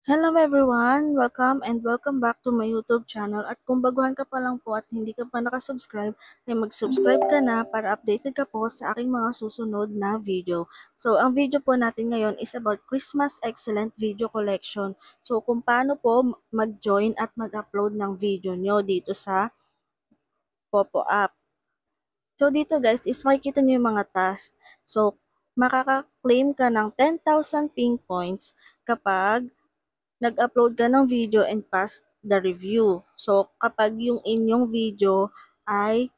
Hello everyone! Welcome back to my YouTube channel. At kung baguhan ka pa lang po at hindi ka pa nakasubscribe, ay mag-subscribe ka na para updated ka po sa aking mga susunod na video. So, ang video po natin ngayon is about Christmas Excellent Video Collection. So, kung paano po mag-join at mag-upload ng video nyo dito sa Popo app. So, dito guys is makikita nyo yung mga task. So, makaka-claim ka ng 10,000 ping points kapag nag-upload ka ng video and pass the review. So, kapag yung inyong video ay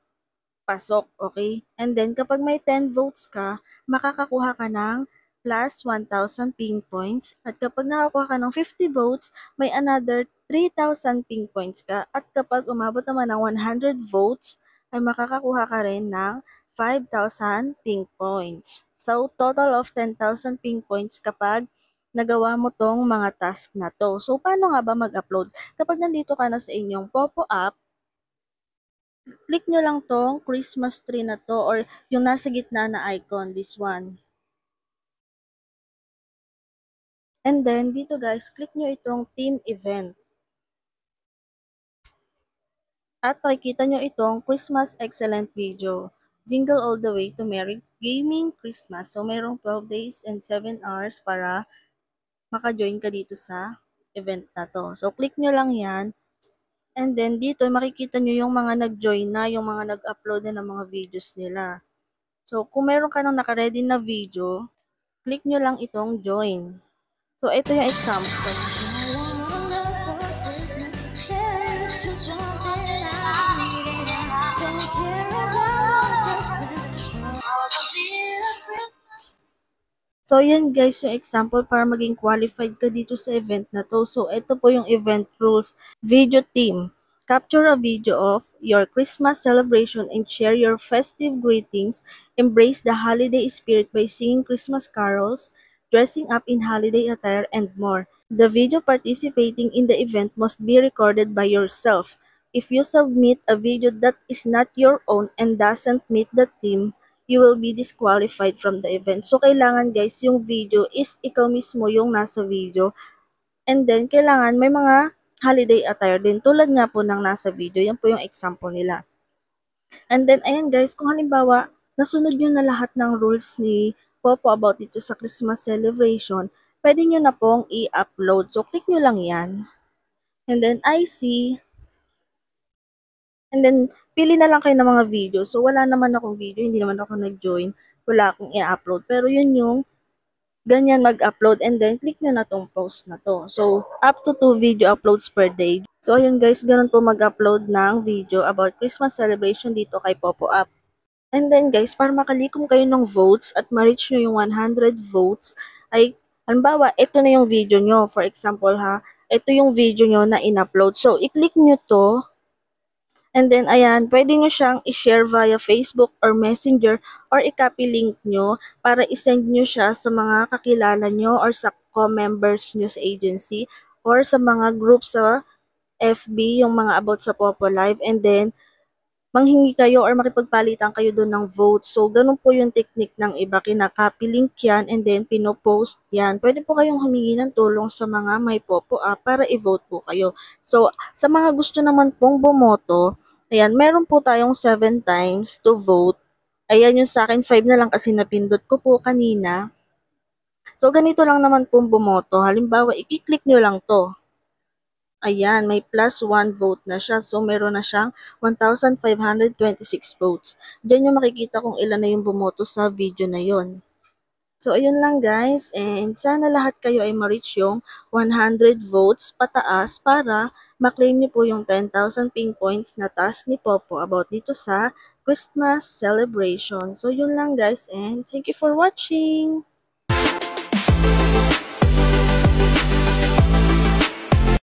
pasok, okay? And then, kapag may 10 votes ka, makakakuha ka ng plus 1,000 ping points. At kapag nakakuha ka ng 50 votes, may another 3,000 ping points ka. At kapag umabot naman ng 100 votes, ay makakakuha ka rin ng 5,000 ping points. So, total of 10,000 ping points kapag nagawa mo tong mga task na to. So, paano nga ba mag-upload? Kapag nandito ka na sa inyong Popo app, click nyo lang tong Christmas tree na to or yung nasa gitna na icon, this one. And then, dito guys, click nyo itong team event. At makikita nyo itong Christmas Excellent Video. Jingle all the way to Merry Gaming Christmas. So, merong 12 days and 7 hours para maka-join ka dito sa event na to. So, click nyo lang yan. And then, dito makikita nyo yung mga nag-join na, yung mga nag-upload na ng mga videos nila. So, kung meron ka nang naka-ready na video, click nyo lang itong join. So, ito yung example. So, yan guys yung example para maging qualified ka dito sa event na to. So, ito po yung event rules. Video team. Capture a video of your Christmas celebration and share your festive greetings. Embrace the holiday spirit by singing Christmas carols, dressing up in holiday attire, and more. The video participating in the event must be recorded by yourself. If you submit a video that is not your own and doesn't meet the theme, you will be disqualified from the event. So, kailangan guys, yung video is ikaw mismo yung nasa video. And then, kailangan may mga holiday attire din. Tulad nga po ng nasa video. Yan po yung example nila. And then, ayan guys, kung halimbawa, nasunod nyo na lahat ng rules ni Popo about dito sa Christmas celebration, pwede nyo na pong i-upload. So, click nyo lang yan. And then, I see. And then, pili na lang kayo ng mga video. So, wala naman akong video, hindi naman ako nag-join. Wala akong i-upload. Pero yun yung ganyan mag-upload and then click nyo na tong post na to. So, up to 2 video uploads per day. So, ayun guys, ganun po mag-upload ng video about Christmas celebration dito kay Popo app. And then guys, para makalikom kayo ng votes at ma-reach nyo yung 100 votes, ay, halimbawa, ito na yung video nyo. For example ha, ito yung video nyo na in-upload. So, i-click nyo to. And then, ayan, pwede nyo siyang i-share via Facebook or Messenger or i-copy link nyo para i-send nyo siya sa mga kakilala nyo or sa co-members nyo sa agency or sa mga group sa FB, yung mga about sa Popo Live. And then, manghingi kayo or makipagpalitan kayo doon ng vote. So, ganun po yung technique ng iba. Kinaka-copy link yan and then pinopost yan. Pwede po kayong humingi ng tulong sa mga may Popo app para i-vote po kayo. So, sa mga gusto naman pong bumoto, ayan, meron po tayong 7 times to vote. Ayan yung sa akin, 5 na lang kasi napindot ko po kanina. So, ganito lang naman pong bumoto. Halimbawa, i-click nyo lang to. Ayan, may plus 1 vote na siya. So, meron na siyang 1,526 votes. Diyan yung makikita kung ilan na yung bumoto sa video na yon. So, ayun lang guys. And sana lahat kayo ay ma-reach yung 100 votes pataas para maklaim niyo po yung 10,000 ping points na task ni Popo about dito sa Christmas celebration. So, yun lang guys and thank you for watching!